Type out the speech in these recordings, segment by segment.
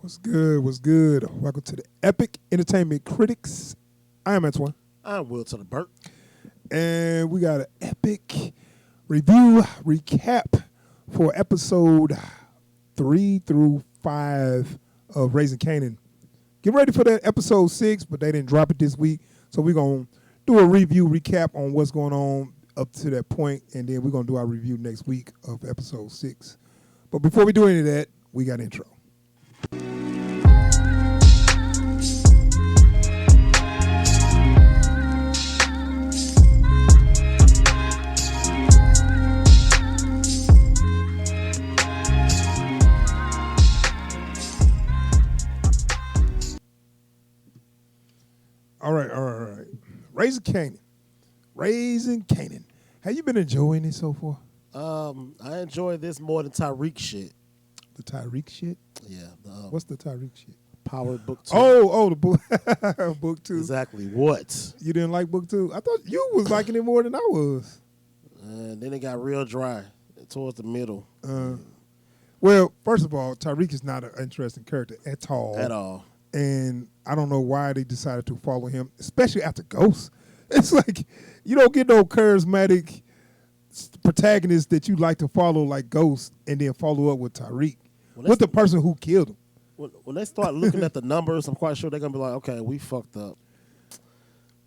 What's good? What's good? Welcome to the Epic Entertainment Critics. I am Antoine. I'm Will to the Burt. And we got an epic review recap for episode 3 through 5 of Raising Kanan. Get ready for that episode 6, but they didn't drop it this week. So we're going to do a review recap on what's going on up to that point, and then we're going to do our review next week of episode 6. But before we do any of that, we got intro. All right. Raising Kanan. Have you been enjoying it so far? I enjoy this more than Tyreek shit. The Tyreek shit? Yeah. What's the Tyreek shit? Power Book 2. The book. Book 2. Exactly. What? You didn't like book 2? I thought you was liking it more than I was. Then it got real dry towards the middle. Well, first of all, Tyreek is not an interesting character at all. At all. And I don't know why they decided to follow him, especially after Ghost. It's like you don't get no charismatic protagonist that you like to follow like Ghost and then follow up with Tyreek, with the person who killed him. When they start looking at the numbers, I'm quite sure they're going to be like, okay, we fucked up.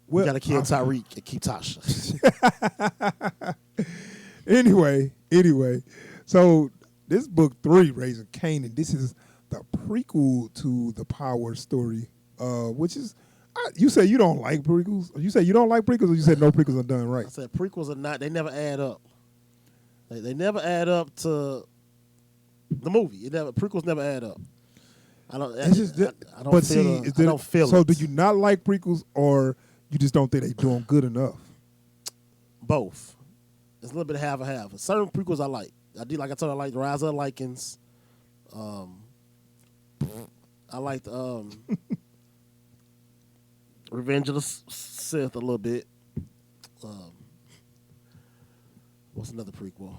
We got to kill Tyreek and keep Tasha. Anyway, so this book 3, Raising Kanan, this is the prequel to the Power story, which is, you say you don't like prequels? You say you don't like prequels, or you said no prequels are done right? I said prequels are not, they never add up. They never add up to the movie. Prequels never add up. I don't feel So it. do you not like prequels, or you just don't think they're doing good enough? Both. It's a little bit of half and half. Certain prequels I like. I told you, I like the Rise of the Lycans. I liked Revenge of the Sith a little bit. What's another prequel?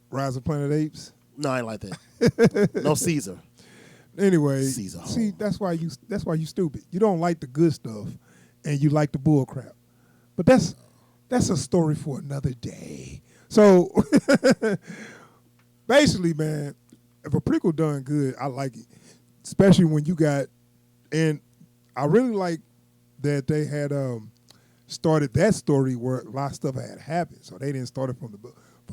Rise of Planet Apes? No, I ain't like that. No Caesar. Anyway, Caesar. See, that's why you stupid. You don't like the good stuff, and you like the bull crap. But that's a story for another day. So basically, man, if a prequel done good, I like it. Especially when you got, and I really like that they had started that story where a lot of stuff had happened. So they didn't start it from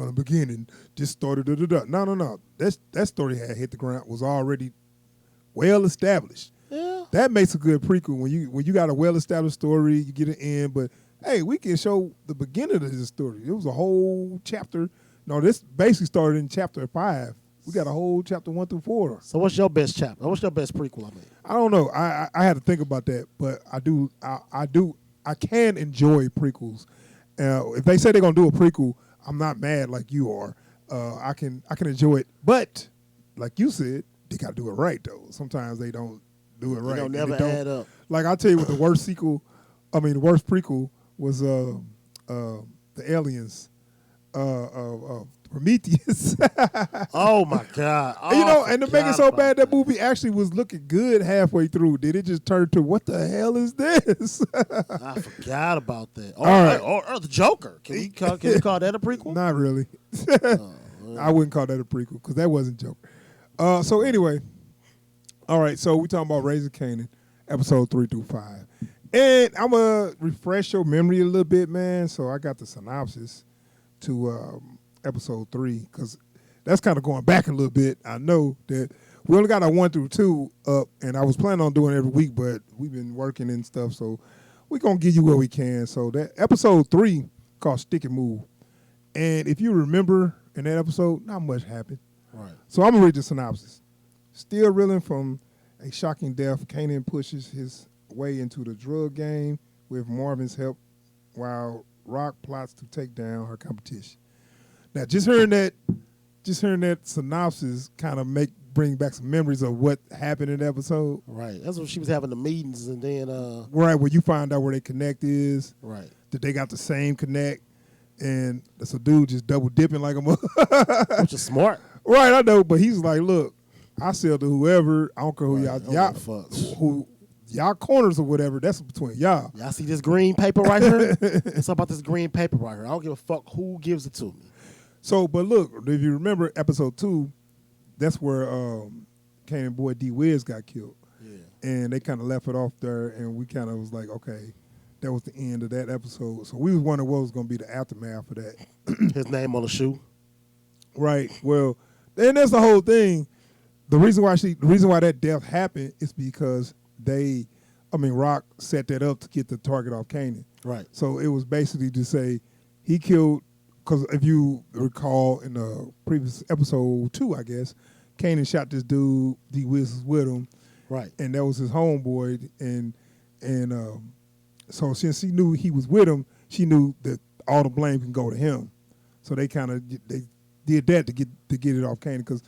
the beginning, just started No. That story had hit the ground, was already well established. Yeah. That makes a good prequel when you got a well established story, you get an end, but hey, we can show the beginning of this story. It was a whole chapter. No, this basically started in chapter 5. We got a whole chapter 1 through 4. So what's your best chapter? What's your best prequel? I don't know. I had to think about that, but I can enjoy prequels. If they say they're gonna do a prequel, I'm not mad like you are. I can enjoy it, but like you said, they gotta do it right though. Sometimes they don't do it right. They don't never add up. Like I'll tell you what the worst the worst prequel was the aliens of Prometheus. Oh my God! And to make it so bad, that movie actually was looking good halfway through. Did it just turn to what the hell is this? I forgot about that. All right. Or the Joker. Can we call that a prequel? Not really. I wouldn't call that a prequel because that wasn't Joker. So anyway, all right. So we talking about Raising Kanan, episode 3 through 5, and I'm gonna refresh your memory a little bit, man. So I got the synopsis to episode 3 because that's kind of going back a little bit. I know that we only got our 1 through 2 up, and I was planning on doing it every week, but we've been working and stuff, so we're gonna give you what we can. So that episode 3 called Stick and Move, and if you remember in that episode, not much happened. Right. So I'm gonna read the synopsis. Still reeling from a shocking death, Kanan pushes his way into the drug game with Marvin's help, while Rock plots to take down her competition. Now, just hearing that synopsis kind of bring back some memories of what happened in the episode. Right. That's when she was having the meetings, and then right, where you find out where their connect is. Right. That they got the same connect, and that's a dude just double dipping like a which is smart. Right, I know, but he's like, look, I sell to whoever. I don't care who y'all corners or whatever. That's between y'all. Y'all see this green paper right here? It's about this green paper right here. I don't give a fuck who gives it to me. So, but look, if you remember episode 2, that's where Kanan boy D Wiz got killed. Yeah. And they kind of left it off there, and we kind of was like, okay, that was the end of that episode. So we was wondering what was going to be the aftermath of that. His name on the shoe. Right. Well, and that's the whole thing. The reason why that death happened is because Rock set that up to get the target off Kanan. Right. So it was basically to say he killed, because if you recall in the previous episode 2, I guess, Kanan shot this dude, D Wiz was with him. Right. And that was his homeboy. And so since she knew he was with him, she knew that all the blame can go to him. So they did that to get it off Kanan, because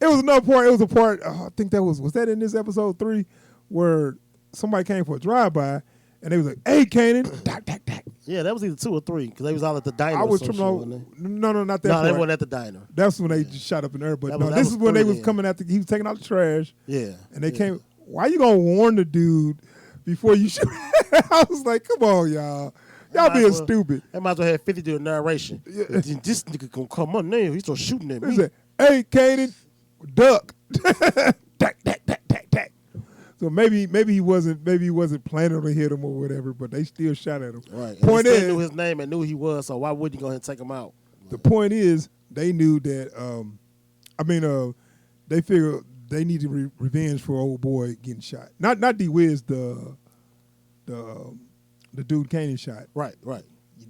it was another part. It was a part. I think that was that in this episode 3, where somebody came for a drive-by and they was like, "Hey, Kanan!" Tack, tack, tack. Yeah, that was either 2 or 3 because they was all at the diner. I was tripping on. No, not that. No, part. they weren't at the diner. That's when they just shot up in there. But That this was is when they 3 was then. coming after. He was taking out the trash. Yeah. And they came. Why you gonna warn the dude before you shoot? I was like, come on, y'all. Y'all being stupid. They might as well have 50 do a narration. Yeah. This nigga gonna come on now. He start shooting at He me. said, "Hey, Kanan, duck." Tack, tack, tack, tack, tack. So maybe he wasn't planning to hit him or whatever, but they still shot at him. Right. And Point they is, still knew his name and knew he was, so why wouldn't you go ahead and take him out? the point is, they knew that. They figured they needed revenge for old boy getting shot. Not D Wiz, the dude Kanan shot. Right.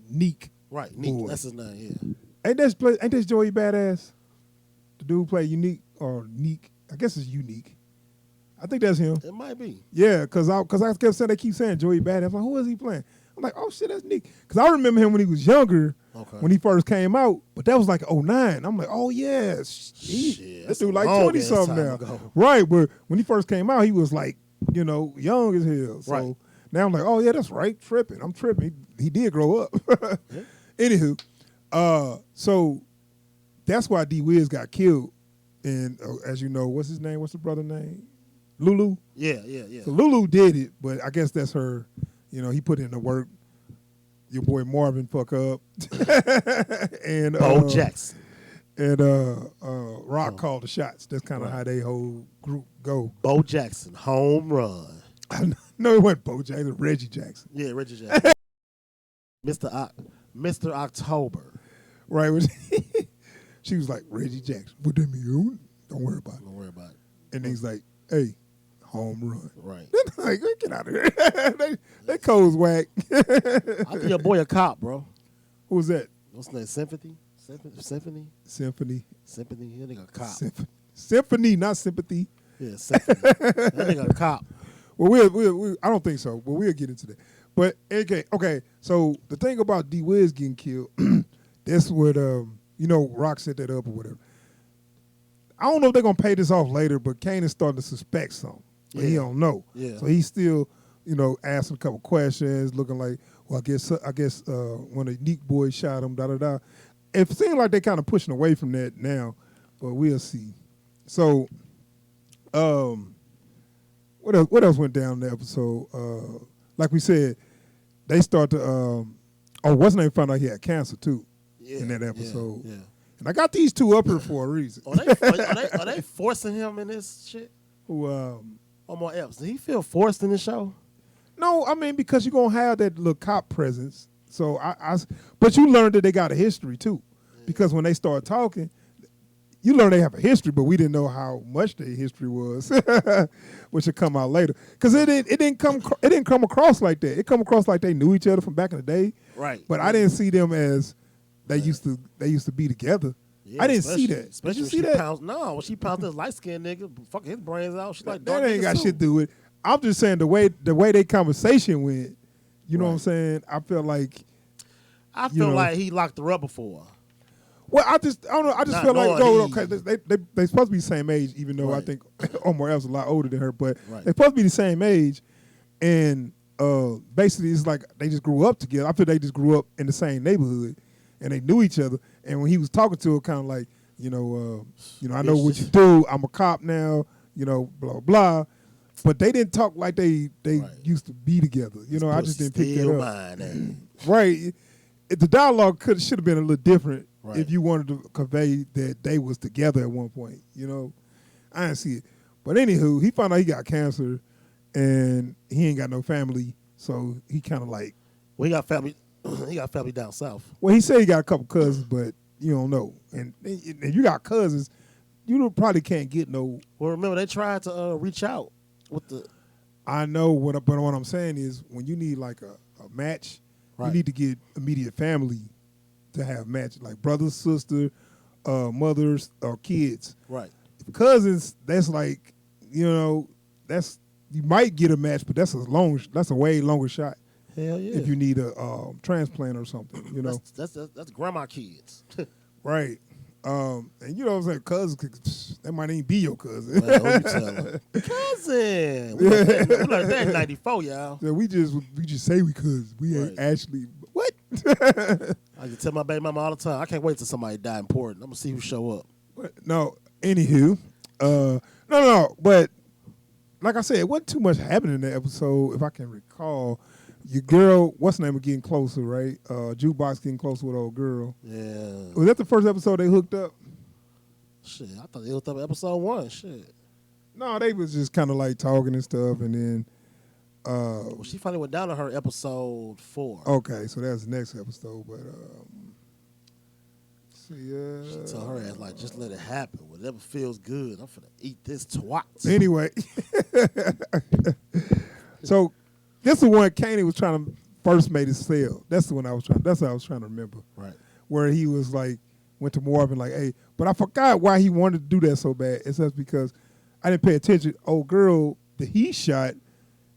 Neek. Right. Neek. Boy. That's his name. Yeah. Ain't this Joey Badass? The dude play Unique or Neek? I guess it's Unique. I think that's him. It might be. Yeah, because I kept saying, they keep saying Joey Badass. I'm like, who is he playing? I'm like, oh shit, that's Neek. Because I remember him when he was younger, when he first came out, but that was like '09. I'm like, oh yeah, this dude like 20 something now, right? But when he first came out, he was like, young as hell. So right. now I'm like, oh yeah, that's right. I'm tripping. He did grow up. Yeah. Anywho, so that's why D Wiz got killed. And as you know, what's his name? What's the brother name? Lulu. Yeah. So Lulu did it, but I guess that's her. He put in the work. Your boy Marvin fuck up. And Bo Jackson. And Rock called the shots. That's kind of how they whole group go. Bo Jackson, home run. No, it wasn't Bo Jackson. Reggie Jackson. Yeah, Reggie Jackson. Mr. October. Right. She was like, Reggie Jackson. What that mean? Don't worry about it. Don't worry about it. And he's like, hey, home run. Right. Then like, get out of here. they codes whack. I think your boy a cop, bro. Who was that? What's his name? Symphony? Symphony. That nigga a cop. Symphony, not sympathy. Yeah, Symphony. That nigga a cop. Well, we'll I don't think so, but we'll get into that. But okay. So the thing about D Wiz getting killed, that's what Rock set that up or whatever. I don't know if they're gonna pay this off later, but Kanan's starting to suspect something. But he don't know. Yeah. So he's still, asking a couple questions, looking like, well, I guess when the Neek boy shot him, da. It seems like they're kind of pushing away from that now, but we'll see. So, what else went down in the episode? Like we said, they start to what's his name found out he had cancer too in that episode. Yeah. And I got these two up here for a reason. Are they forcing him in this shit? Who Omar Epps, did he feel forced in the show? No, I mean, because you're gonna have that little cop presence. So but you learned that they got a history too, because when they start talking, you learn they have a history, but we didn't know how much their history was, which would come out later. Because it didn't come across like that. It come across like they knew each other from back in the day. Right. But I didn't see them as they used to be together. Yeah, I didn't see that. Especially Did you when see she that? when she pounced this light skinned nigga, fucking his brains out. She's like, that ain't got shit to do with it. I'm just saying the way they conversation went. You know what I'm saying? I feel like he locked her up before. Well, I don't know. I just feel like okay, they supposed to be the same age, even though I think Omar Epps is a lot older than her, but they're supposed to be the same age, and basically it's like they just grew up together. I feel they just grew up in the same neighborhood, and they knew each other. And when he was talking to her, kind of like, I know what you do. I'm a cop now. Blah blah. But they didn't talk like they used to be together. I just didn't pick that up. Right. The dialogue should have been a little different if you wanted to convey that they was together at one point. I didn't see it. But anywho, he found out he got cancer, and he ain't got no family, so he kind of like. Well, he got family. He got family down south. Well, he said he got a couple cousins, but you don't know. And you got cousins, you probably can't get no. Well, remember they tried to reach out with the. I know but what I'm saying is when you need like a match, you need to get immediate family to have match, like brothers, sister, mothers, or kids. Right. Cousins, that's like, that's you might get a match, but that's a way longer shot. Hell yeah. If you need a transplant or something, That's grandma kids. Right. And you know what I'm saying, cousins, that might ain't be your cousin. Well, who you telling? Cousin. We learned that in '94, y'all. Yeah, we just say we cousins. We ain't actually what? I can tell my baby mama all the time. I can't wait till somebody die important. I'm gonna see who show up. But, no. Anywho, no. But like I said, it wasn't too much happening in that episode, if I can recall. Your girl, what's her name, was getting closer, right? Jukebox getting closer with old girl. Yeah. Was that the first episode they hooked up? Shit, I thought they hooked up episode 1. Shit. No, they was just kind of like talking and stuff, and then. Well, she finally went down to her episode 4. Okay, so that's the next episode, but she told her ass like, just let it happen. Whatever feels good, I'm finna eat this twat. Anyway, so. This is the one Kanan was trying to first made his sale. That's the one that's what I was trying to remember. Right. Where he was like, went to Marvin like, hey, but I forgot why he wanted to do that so bad. It's just because I didn't pay attention. Old girl that he shot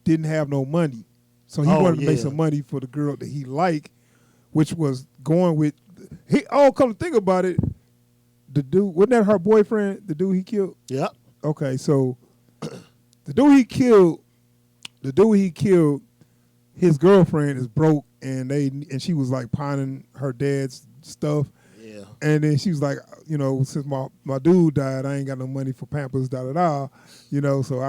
didn't have no money. So he wanted to make some money for the girl that he liked, which was going with, come to think about it, the dude, wasn't that her boyfriend, the dude he killed? Yep. Okay, so the dude he killed, his girlfriend is broke, and she was like pawning her dad's stuff. Yeah. And then she was like, since my dude died, I ain't got no money for Pampers, so I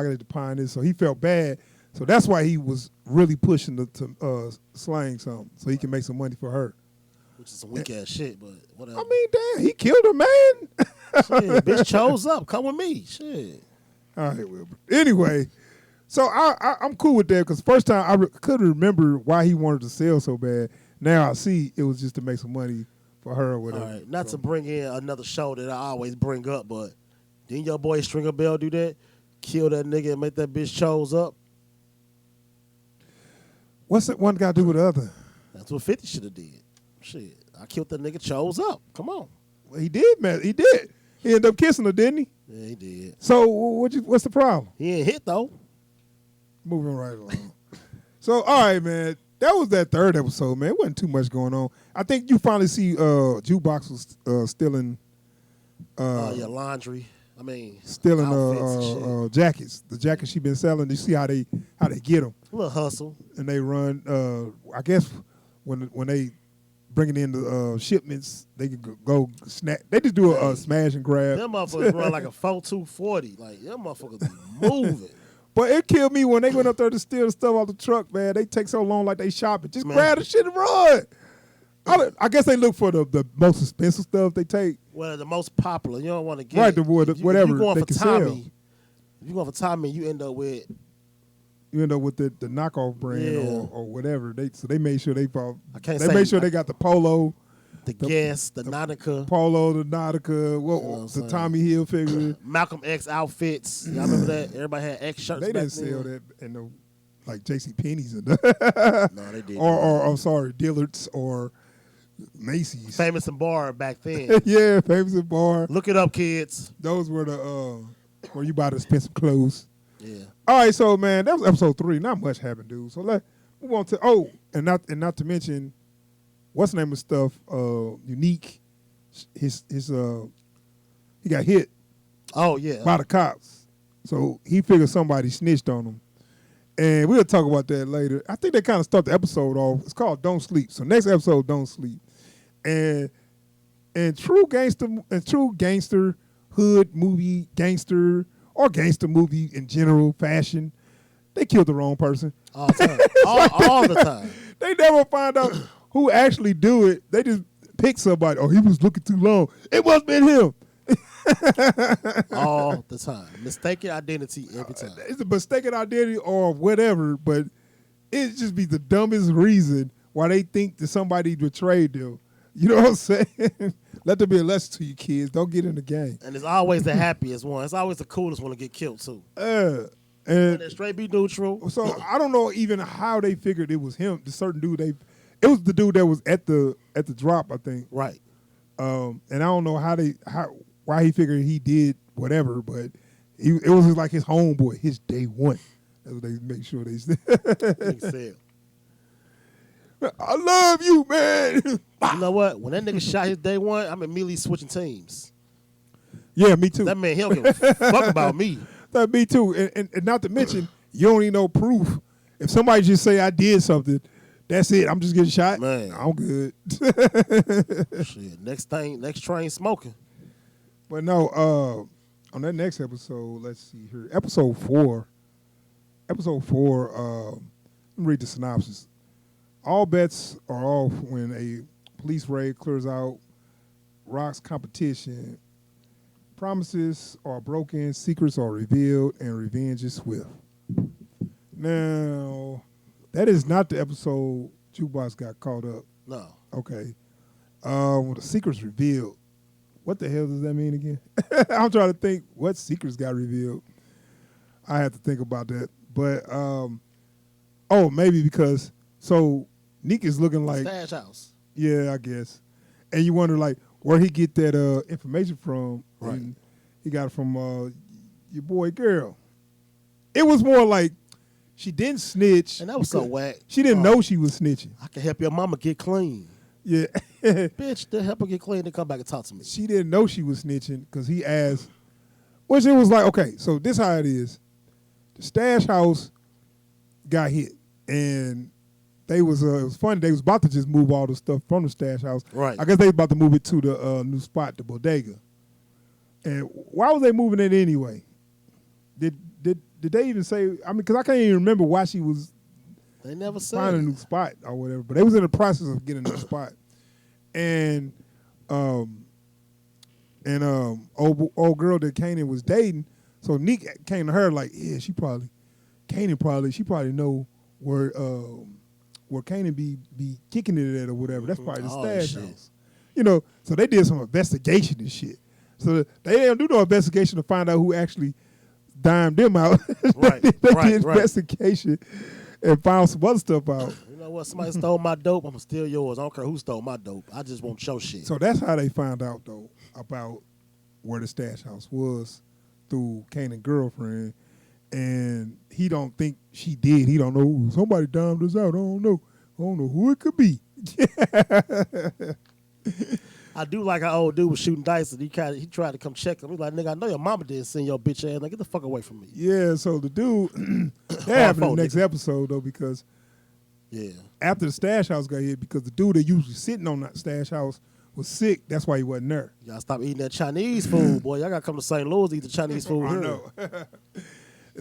got to pawn this. So he felt bad. So that's why he was really pushing to slang something so he can make some money for her. Which is some weak ass shit, but whatever. I mean, damn, he killed her, man. Shit, bitch chose up. Come with me. Shit. All right, Wilbur. Anyway. So I'm cool with that because first time I couldn't remember why he wanted to sell so bad. Now I see it was just to make some money for her or whatever. All right, not to bring in another show that I always bring up, but didn't your boy Stringer Bell do that? Kill that nigga and make that bitch chose up? What's that one got to do with the other? That's what 50 should have did. Shit, I killed that nigga, chose up. Come on. Well, he did, man. He did. He ended up kissing her, didn't he? Yeah, he did. So what's the problem? He ain't hit, though. Moving right along. So, all right, man. That was that third episode, man. It wasn't too much going on. I think you finally see Jukebox was stealing. Your laundry. I mean, stealing jackets. The jackets she been selling. You see how they get them. A little hustle. And they run. I guess when they bringing in the shipments, they can go snap. They just do a smash and grab. Them motherfuckers run like a 4.240. Like them motherfuckers be moving. But it killed me when they went up there to steal the stuff off the truck, man. They take so long like they shopping. Just grab the shit and run. I guess they look for the most expensive stuff they take. Well, the most popular. You don't want to get right, whatever if you going they for can Tommy, sell. If you going for Tommy, you end up with the knockoff brand or whatever. They made sure they got the polo. The Guess, the Nautica. Polo, the Nautica, the Tommy Hilfiger. Malcolm X outfits. Y'all remember that? Everybody had X shirts. They back didn't sell that in no like J.C. Penney's and no, they didn't. or I'm sorry, Dillard's or Macy's. Famous and Bar back then. Yeah, Famous and Bar. Look it up, kids. Those were the where you buy the expensive clothes. Yeah. All right, so man, that was episode 3. Not much happened, dude. So let's move on to and not to mention. What's the name of stuff? Unique. He got hit. Oh yeah. By the cops. So he figured somebody snitched on him, and we'll talk about that later. I think they kind of start the episode off. It's called "Don't Sleep." So next episode, "Don't Sleep," and And true gangster hood movie gangster or gangster movie in general fashion, they killed the wrong person. All the time. all the time. They never find out who actually do it. They just pick somebody. Oh, he was looking too long. It must have been him. All the time. Mistaken identity every time. It's a mistaken identity or whatever, but it just be the dumbest reason why they think that somebody betrayed them. You know what I'm saying? Let there be a lesson to you kids. Don't get in the game. And it's always the happiest one. It's always the coolest one to get killed too. And straight be neutral. So I don't know even how they figured it was him. The certain dude it was the dude that was at the drop, I think. Right. And I don't know why he figured he did whatever, but it was like his homeboy, his day one. That's what they make sure they said. I love you, man. You know what? When that nigga shot his day one, I'm immediately switching teams. Yeah, me too. That man, he don't give a fuck about me. That me too. And not to mention, you don't need no proof. If somebody just say I did something, that's it. I'm just getting shot. Man, I'm good. Shit. Next train smoking. But no, on that next episode, let's see here. Episode 4. Let me read the synopsis. All bets are off when a police raid clears out Rock's competition. Promises are broken, secrets are revealed, and revenge is swift. Now, that is not the episode Jukebox got caught up. No. Okay. When the secrets revealed, what the hell does that mean again? I'm trying to think what secrets got revealed. I have to think about that. But, maybe because, so Nick is looking like. Stash house. Yeah, I guess. And you wonder, like, where he get that information from. Right. And he got it from your boy girl. It was more like she didn't snitch. And that was so whack. She didn't know she was snitching. I can help your mama get clean. Yeah. Bitch, to help her get clean, then come back and talk to me. She didn't know she was snitching because he asked, which it was like, okay, so this how it is. The stash house got hit. And it was funny. They was about to just move all the stuff from the stash house. Right. I guess they was about to move it to the new spot, the bodega. And why was they moving it anyway? Did they even say? I mean, because I can't even remember why she was. They never said finding a new spot or whatever. But they was in the process of getting a new spot, and old girl that Kanan was dating. So Nick came to her like, yeah, she probably know where Kanan be kicking it at or whatever. That's probably the stash house. You know, so they did some investigation and shit. So they didn't do no investigation to find out who actually dimed them out. Right. they right, did investigation and found some other stuff out. You know what? Somebody stole my dope. I'm going to steal yours. I don't care who stole my dope. I just want your shit. So that's how they found out, though, about where the stash house was through Kanan's girlfriend. And he don't think she did. He don't know. Somebody dimed us out. I don't know who it could be. I do like how old dude was shooting dice and he tried to come check him. He's like, nigga, I know your mama didn't send your bitch ass. Like, get the fuck away from me. Yeah, so the dude, that happened in the next episode, though, because after the stash house got hit, because the dude that usually sitting on that stash house was sick, that's why he wasn't there. Y'all stop eating that Chinese food, boy. Y'all got to come to St. Louis to eat the Chinese food here. I know.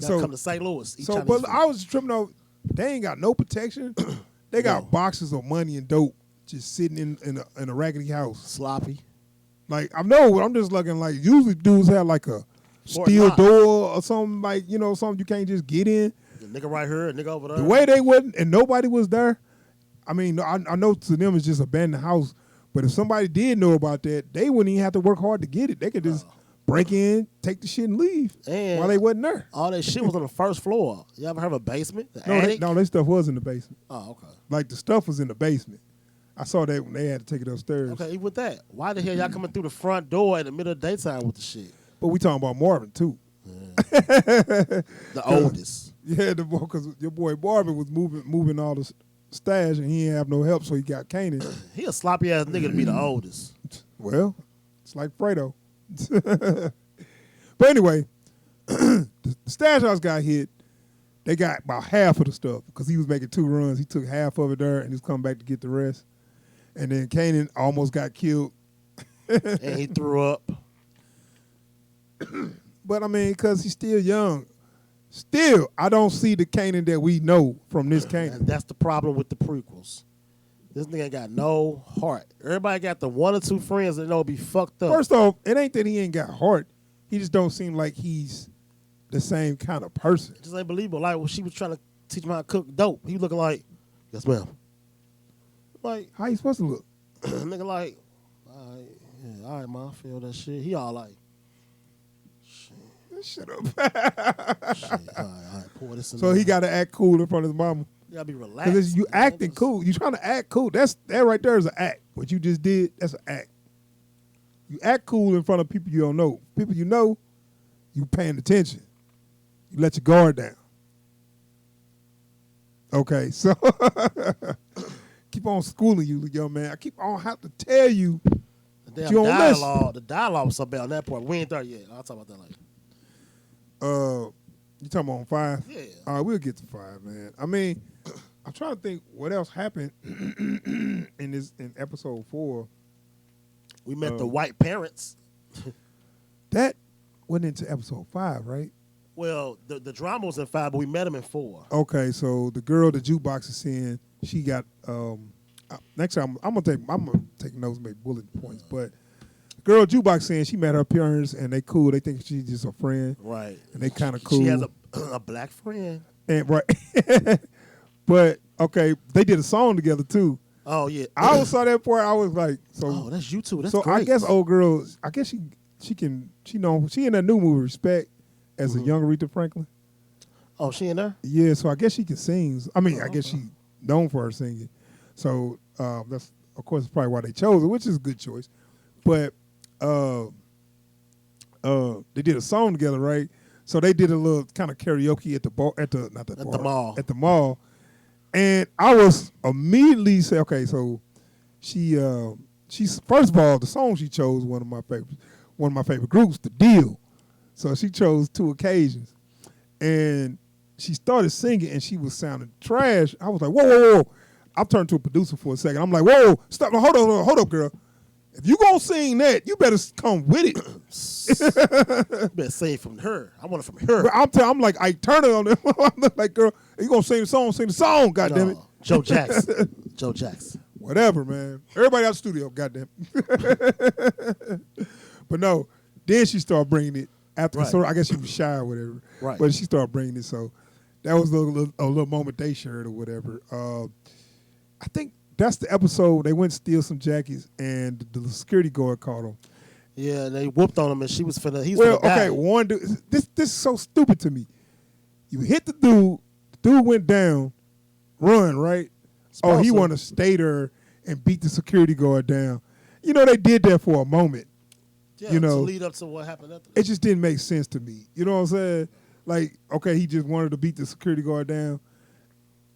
Y'all come to St. Louis, eat Chinese but food. I was tripping out. They ain't got no protection. They got boxes of money and dope just sitting in a raggedy house. Sloppy. Like, I know, I'm just looking like, usually dudes have like a steel door or something, like, you know, something you can't just get in. The nigga right here, a nigga over there. The way they wouldn't, and nobody was there, I mean, I know to them it's just abandoned house, but if somebody did know about that, they wouldn't even have to work hard to get it. They could just break in, take the shit and leave while they wasn't there. All that shit was on the first floor. You ever heard of a basement? Attic? No, that stuff was in the basement. Oh, okay. Like, the stuff was in the basement. I saw that when they had to take it upstairs. Okay, even with that, why the hell y'all coming through the front door in the middle of the daytime with the shit? But we talking about Marvin, too. The oldest. Yeah, because your boy Marvin was moving all the stash, and he didn't have no help, so he got Kanan. He a sloppy ass nigga to be the oldest. Well, it's like Fredo. But anyway, the stash house got hit. They got about half of the stuff because he was making 2 runs. He took half of it there, and he's coming back to get the rest. And then Kanan almost got killed And he threw up. But I mean, because he's still young. Still, I don't see the Kanan that we know from this Kanan. And that's the problem with the prequels. This nigga ain't got no heart. Everybody got the one or two friends that know be fucked up. First off, it ain't that he ain't got heart. He just don't seem like he's the same kind of person. It just ain't believable. Like when she was trying to teach him how to cook dope, he was looking like, yes, ma'am. Like, how you supposed to look? nigga like, all right, man, I feel that shit. He all like, Shut up. shit, all right, pour this in So there. he got to act cool in front of his mama. You gotta be relaxed. Because you man. acting cool. You trying to act cool. That right there is an act. What you just did, that's an act. You act cool in front of people you don't know. People you know, you paying attention. You let your guard down. Okay, so keep on schooling you, young man. I keep on have to tell you. The damn you don't dialogue, the dialogue was something on that part. We ain't there yet. I'll talk about that later. You talking about 5? Yeah. All right, we'll get to 5, man. I mean, I'm trying to think what else happened in episode 4. We met the white parents. That went into episode 5, right? Well, the drama was in 5, but we met him in 4. Okay, so the girl the jukebox is seeing, she got next time I'm gonna take notes, make bullet points, but girl jukebox saying she met her parents and they cool. They think she's just a friend, Right? and they kind of cool. She has a black friend. And right, but okay, they did a song together too. Oh yeah, I always saw that part. I was like, so. Oh, that's you too. That's so great. I guess old girl. I guess she can. She in that new movie Respect as a young Aretha Franklin. Oh, she in there? Yeah, so I guess she can sing. I mean, I guess she known for her singing. So that's of course probably why they chose her, which is a good choice. But they did a song together, right? So they did a little kind of karaoke at the bar, at the mall. And I was immediately say, okay, so she's first of all, the song she chose one of my favorite groups, The Deal. So she chose 2 occasions, and she started singing, and she was sounding trash. I was like, whoa. I turned to a producer for a second. I'm like, whoa, stop, hold up, girl. If you gonna sing that, you better come with it. You better sing from her. I want it from her. I'm like, I turn it on them. I'm like, girl, you gonna sing the song? Sing the song, goddamn it. Joe Jackson. Joe Jackson. Whatever, man. Everybody out the studio, goddamn. But no, then she started bringing it after. Right. So I guess she was shy or whatever. Right. But she started bringing it. So that was a little moment they shared or whatever. I think that's the episode. They went to steal some jackets, and the security guard caught them. Yeah, they whooped on him, and she was finna. He's Well, finna die. okay, one dude. This is so stupid to me. You hit the dude. The dude went down. Run, right? Oh, he Sponsor. want to stay there and beat the security guard down. You know, they did that for a moment. Yeah, you know, to lead up to what happened after. It just didn't make sense to me. You know what I'm saying? Like, okay, he just wanted to beat the security guard down.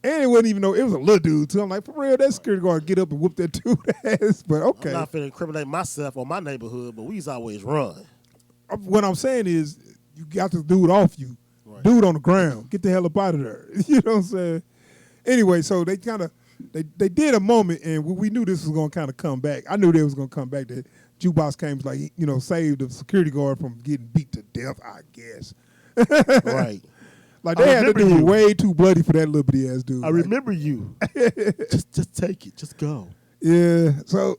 And it wasn't even know it was a little dude too. I'm like, for real, that security guard get up and whoop that dude ass. But okay. I'm not finna incriminate myself or my neighborhood, but we used to always run. What I'm saying is, you got this dude off you. Right. Dude on the ground. Get the hell up out of there. You know what I'm saying? Anyway, so they kind of, they did a moment, and we knew this was going to kind of come back. I knew they was going to come back. That jukebox came, like, you know, saved the security guard from getting beat to death, I guess. Right. Like, they had to do you. way too bloody for that little bitty ass dude. I remember you. just take it. Just go. Yeah. So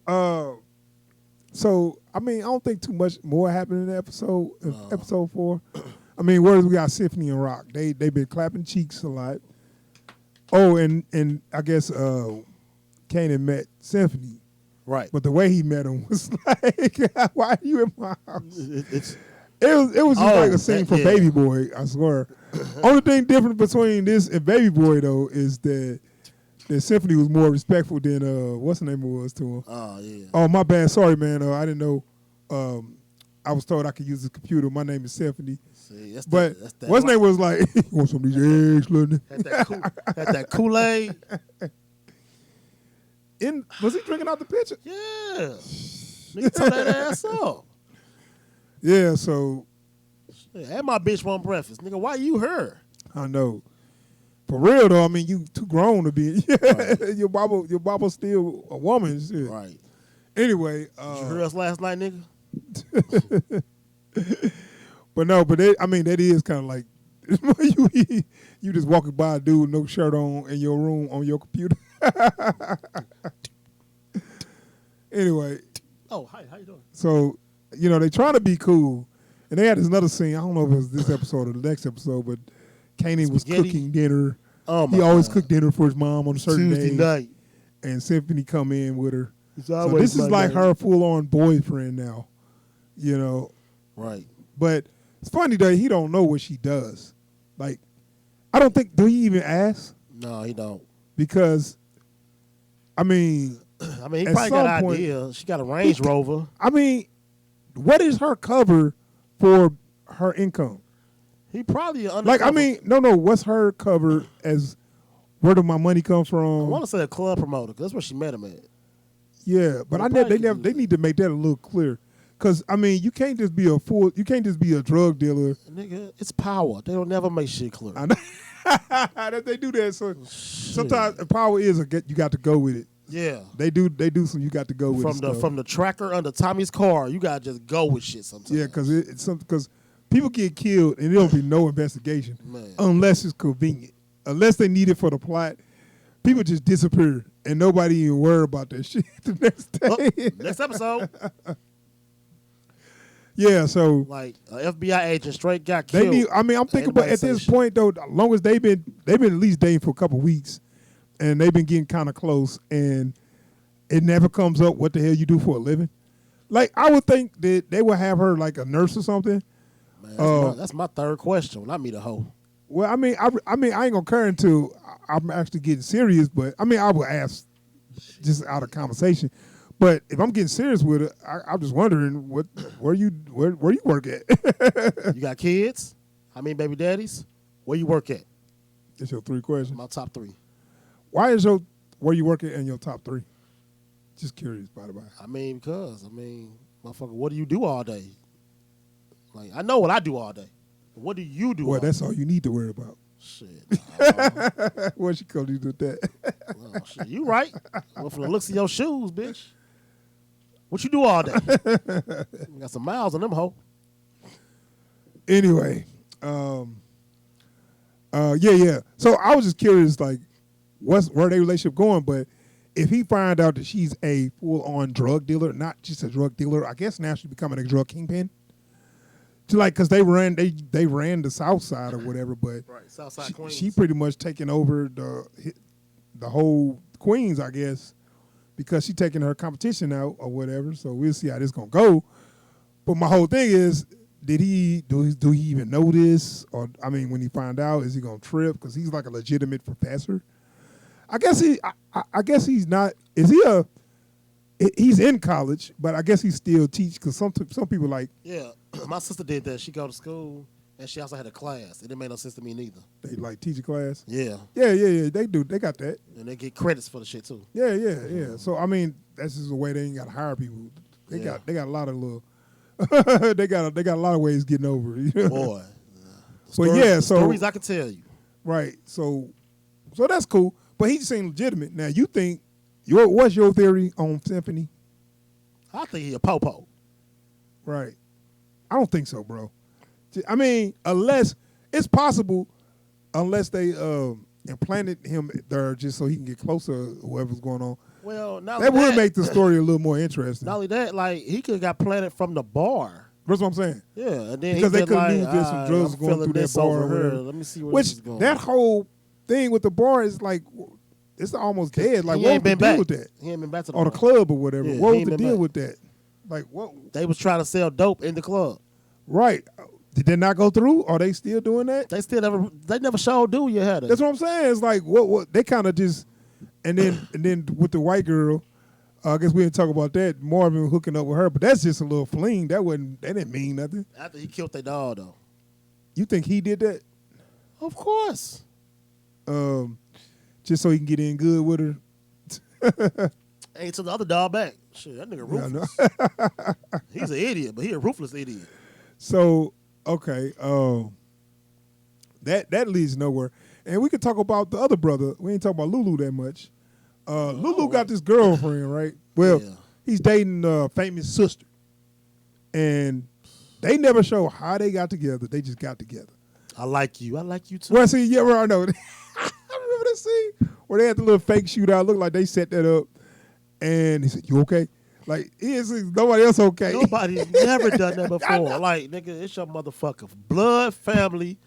I mean, I don't think too much more happened in episode 4. I mean, whereas we got Symphony and Rock, they been clapping cheeks a lot. Oh, and I guess Kanan met Symphony, Right. but the way he met him was like, "Why are you in my house?" It's It was just like a scene from Baby Boy. I swear. Only thing different between this and Baby Boy though is that Symphony was more respectful than what's the name was to him. Oh yeah. Oh, my bad. Sorry, man. I didn't know. I was told I could use the computer. My name is Symphony. See, that's But that what's name was like, you want some of these eggs, London? had that Kool-Aid. Was he drinking out the pitcher? Yeah. Nigga tore that ass up. Yeah, so Yeah, and my bitch want breakfast. Nigga, why you her? I know. For real though, I mean, you too grown to be. Right. Your Bible still a woman. Shit. Right. Anyway, Did you hear us last night, nigga? but no, but that is kind of like you just walking by a dude with no shirt on in your room on your computer. Anyway. Oh, hi, how you doing? So, they trying to be cool. And they had this another scene. I don't know if it was this episode or the next episode, but Kanan was cooking dinner. Oh, my He always God. cooked dinner for his mom on a certain Tuesday day. night. And Symphony come in with her. So always this is my like night. her full-on boyfriend now, Right. But it's funny that he don't know what she does. Like, I don't think, do he even ask? No, he don't. Because, he at probably some got an point- idea. She got a Range Rover. what is her cover for her income? He probably No, what's her cover as where do my money come I from? want to say a club promoter because that's where she met him at. Yeah, but they need to make that a little clear. Because, you can't just be a drug dealer. Nigga, it's power. They don't never make shit clear. I know. That they do that. So sometimes power is you got to go with it. Yeah. They do some you got to go with it. From the tracker under Tommy's car, you gotta just go with shit sometimes. Yeah, because people get killed and there'll be no investigation unless it's convenient. Unless they need it for the plot, people just disappear and nobody even worry about that shit the next day. Next episode, yeah. So like an FBI agent straight got they killed. need. I'm thinking about at this point though. As long as they've been at least dating for a couple weeks, and they've been getting kind of close, and it never comes up what the hell you do for a living. Like I would think that they would have her like a nurse or something. Man, that's my third question when I meet a hoe. Well, I ain't gonna care until I'm actually getting serious. But I will ask just out of conversation. But if I'm getting serious with it, I'm just wondering where you work at. You got kids? How many baby daddies? Where you work at? That's your 3 questions. My top 3. Why is where you work at in your top 3? Just curious, by the way. Because motherfucker, what do you do all day? Like I know what I do all day. What do you do? Well, that's all you need to worry about. Shit. What she called you with that? Well, shit, you right. Well, from the looks of your shoes, bitch. What you do all day? You got some miles on them, hoe. Anyway, yeah. So I was just curious, like, where their relationship going? But if he find out that she's a full-on drug dealer, not just a drug dealer, I guess now she's becoming a drug kingpin. Because they ran the South Side or whatever, but Right, Southside Queens. she pretty much taking over the whole Queens, I guess, because she taking her competition out or whatever. So we'll see how this gonna go. But my whole thing is, do he even know this? Or when he find out, is he gonna trip? Because he's like a legitimate professor. I guess he's not. Is he a? He's in college, but I guess he still teach because some people like. Yeah, my sister did that. She go to school and she also had a class. It didn't make no sense to me neither. They like teach a class. Yeah. Yeah. They do. They got that. And they get credits for the shit too. Yeah. So that's just the way they ain't got to hire people. They got a lot of little. they got a lot of ways getting over. Boy. Stories I can tell you. Right. So that's cool. But he just ain't legitimate. Now you think. What's your theory on Symphony? I think he a po-po. Right. I don't think so, bro. Unless it's possible, unless they implanted him there just so he can get closer to whoever's going on. Well, that would make the story a little more interesting. Not only that, like he could have got planted from the bar. That's what I'm saying. Yeah, and then because they could have like, knew there's some drugs I'm going through that bar. over Or here. whatever. Let me see where Which this is going. that whole thing with the bar is like. It's almost dead. Like, he what ain't was the been deal back. with that? He ain't been back to the Or the bar. club or whatever. Yeah, what he was the ain't been deal back. with that? Like, what? They was trying to sell dope in the club. Right. Did they not go through? Are they still doing that? They never showed do you had it. That's what I'm saying. It's like what they kind of just and then with the white girl, I guess we didn't talk about that. Marvin hooking up with her, but that's just a little fling. That didn't mean nothing. After he killed their dog though. You think he did that? Of course. Just so he can get in good with her. Ain't took the other dog back. Shit, that nigga ruthless. Yeah, He's an idiot, but he a ruthless idiot. So okay, that leads nowhere. And we could talk about the other brother. We ain't talking about Lulu that much. Lulu got this girlfriend, right? Well, Yeah. he's dating a famous sister, and they never show how they got together. They just got together. I like you. I like you too. Well, see, yeah, well, I know. I remember that scene where they had the little fake shootout. Looked like they set that up, and he said, "You okay?" Like, is nobody else okay? Nobody's never done that before. Like, nigga, it's your motherfucking blood family.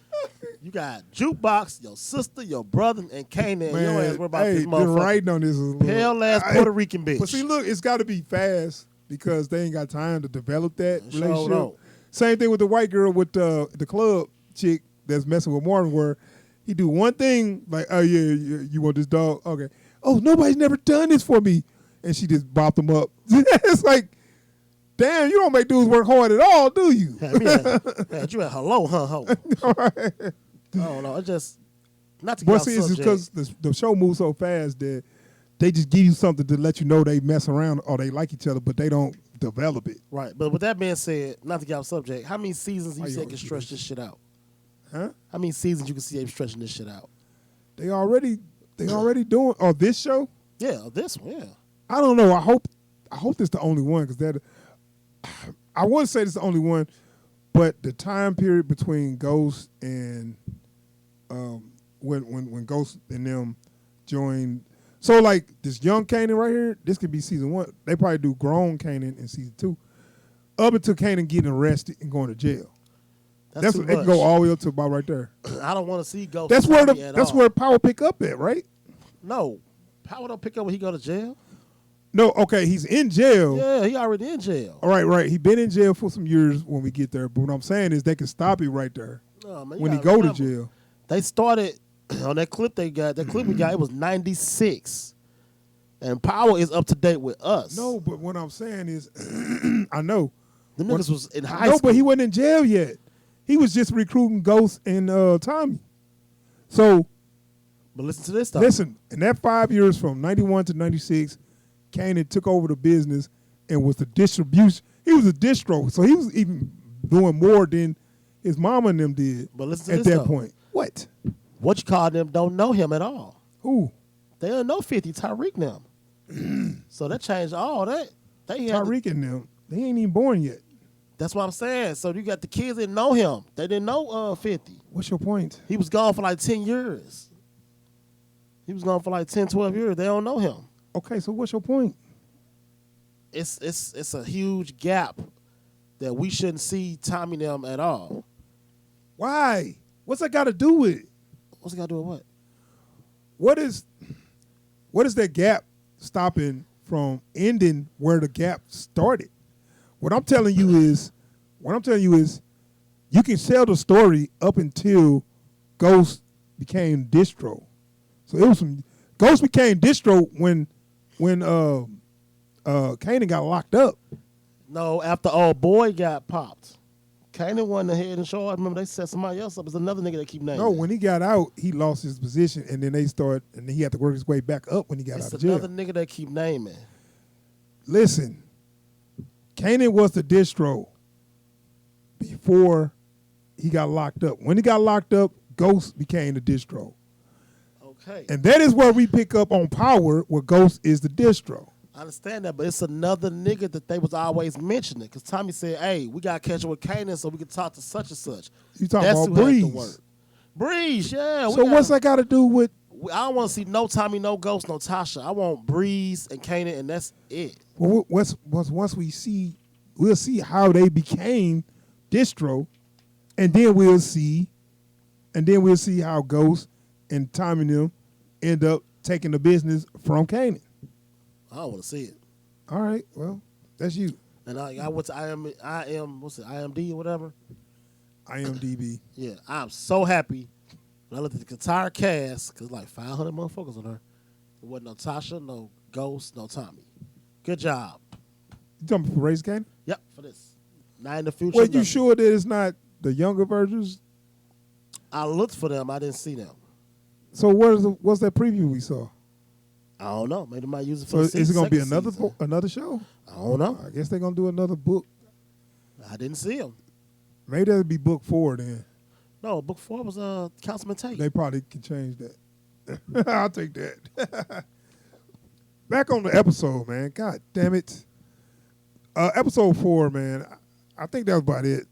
You got jukebox, your sister, your brother, and Kanan. Man, Your ass worry about hey, this the motherfucker. writing on this is a little, Pale ass Puerto Rican bitch. But see, look, it's got to be fast because they ain't got time to develop that Sure relationship. don't. Same thing with the white girl with the club chick that's messing with Martin, where he do one thing like, oh yeah, you want this dog? Okay. Oh, nobody's never done this for me, and she just bopped him up. It's like, damn, you don't make dudes work hard at all, do you? Had you at hello, huh, ho. I don't know. It's just not to get But off see, it's subject. because the show moves so fast that they just give you something to let you know they mess around or they like each other, but they don't develop it. Right. But with that being said, not to get off subject, how many seasons Why you you say always can do stretch this? this shit out? Huh? How many seasons you can see them stretching this shit out? They already doing this show. Yeah, this one, yeah. I don't know. I hope this the only one because that I wouldn't say it's the only one, but the time period between Ghost and when Ghost and them joined. So like this young Kanan right here, this could be season 1. They probably do grown Kanan in season 2, up until Kanan getting arrested and going to jail. That's too It much. can go all the way up to about right there. I don't want to see Ghost. That's where Tommy at that's all. where power pick up at, right? No. Power don't pick up when he go to jail? No, okay, he's in jail. Yeah, he already in jail. All right. He been in jail for some years when we get there. But what I'm saying is they can stop it right there No, man, you when he gotta go remember, to jail. They started on that clip they got. That clip we got, it was 96. And Power is up to date with us. No, but what I'm saying is, I know. Them niggas was in high No, school. but he wasn't in jail yet. He was just recruiting Ghost and Tommy. So But listen to this stuff. listen, in that 5 years from 91 to 96, Kanan took over the business and was the distribution. He was a distro, so he was even doing more than his mama and them did But listen to at this that though. point. What? What you call them don't know him at all. Who? They don't know 50, Tyreek them. So that changed all that. They had Tyreek and them. They ain't even born yet. that's what I'm saying. So you got the kids that know him. They didn't know 50. What's your point? He was gone for like 10 years. He was gone for like 10, 12 years. They don't know him. Okay, so what's your point? It's a huge gap that we shouldn't see Tommy them at all. Why? What's that got to do with it? What's it got to do with what? What is that gap stopping from ending where the gap started? What I'm telling you is, you can sell the story up until Ghost became distro. So it was some Ghost became distro when Kanan got locked up. No, after old boy got popped. Kanan went ahead and showed. Remember they set somebody else up. It's another nigga that keep naming. No, when he got out, he lost his position, and then and then he had to work his way back up when he got it's out of jail. another nigga that keep naming. Listen, Kanan was the distro before he got locked up. When he got locked up, Ghost became the distro. Okay. And that is where we pick up on Power, where Ghost is the distro. I understand that, but it's another nigga that they was always mentioning. Because Tommy said, hey, we got to catch up with Kanan so we can talk to such and such. You talking That's about who had to Breeze. work. Breeze, yeah. So what's that got to do with? I don't want to see no Tommy, no Ghost, no Tasha. I want Breeze and Kanan, and that's it. Well, once we'll see how they became distro, and then we'll see how Ghost and Tommy and them end up taking the business from Kanan. I don't want to see it. All right, well, that's you. And I went to IMD or whatever. IMDb. Yeah, I'm so happy when I looked at the entire cast, because like 500 motherfuckers on her. There wasn't no Tasha, no Ghost, no Tommy. Good job. You talking about for Race Kanan? Yep, for this. Not in the future. Well, you nothing. sure that it's not the younger versions? I looked for them. I didn't see them. So what's that preview we saw? I don't know. Maybe they might use it So for is it going to be second season. another show? I don't know. I guess they're going to do another book. I didn't see them. Maybe that'll be book 4 then. No, book 4 was Councilman Tate. They probably can change that. I'll take that. Back on the episode, man. God damn it. Episode 4, man. I think that was about it.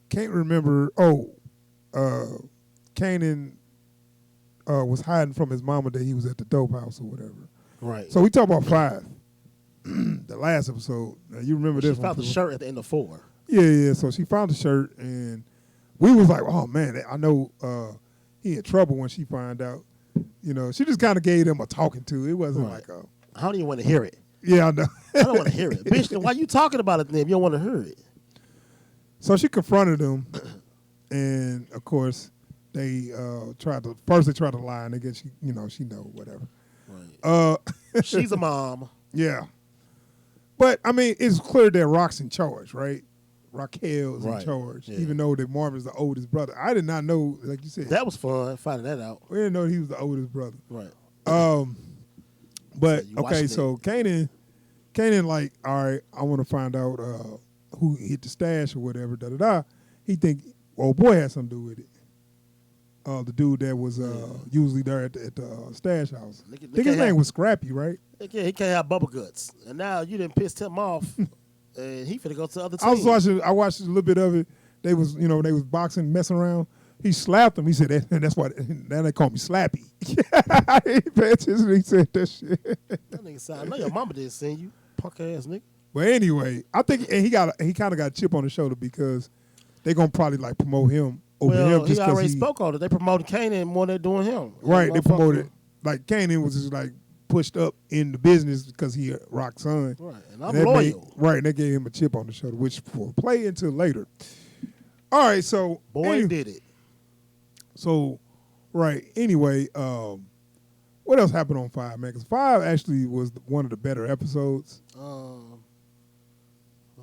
Can't remember. Kanan was hiding from his mama that he was at the dope house or whatever. Right. So we talk about 5. The last episode. Now, you remember this She one? found the shirt at the end of 4. Yeah. So she found the shirt, and we was like, oh, man, I know he in trouble when she found out. You know, she just kind of gave them a talking to. It wasn't like a... I don't even want to hear it. Yeah, I know. I don't want to hear it. Bitch, then why you talking about it then if you don't want to hear it? So she confronted him, and, of course, they tried to lie, and again, she know, whatever. Right. She's a mom. Yeah. But, I mean, it's clear that Rock's in charge, right? Raquel's in charge, even though that Marvin's the oldest brother. I did not know, like you said. That was fun, finding that out. We didn't know he was the oldest brother. Right. But, okay, so Kanan, like, all right, I want to find out who hit the stash or whatever, da-da-da. He think old boy had something to do with it. The dude that was usually there at the stash house. I think his name was Scrappy, right? Yeah, he can't have bubble guts. And now you done pissed him off, and he finna go to the other team. I watched a little bit of it. They was boxing, messing around. He slapped him. He said, that's why, now they call me Slappy. I didn't pay attention. He said that shit. That nigga said, I know your mama didn't send you, punk ass nigga. But anyway, I think and he kind of got a chip on the shoulder because they gonna probably like promote him over him. Just he already spoke on it. They promoted Kanan more than they're doing him. Right, they promoted like Kanan was just like pushed up in the business because he Rock's son. Right, and I'm loyal. And they gave him a chip on the shoulder, which will play into later. All right, so did it. So, right. Anyway, what else happened on 5, man? Because 5 actually was one of the better episodes. What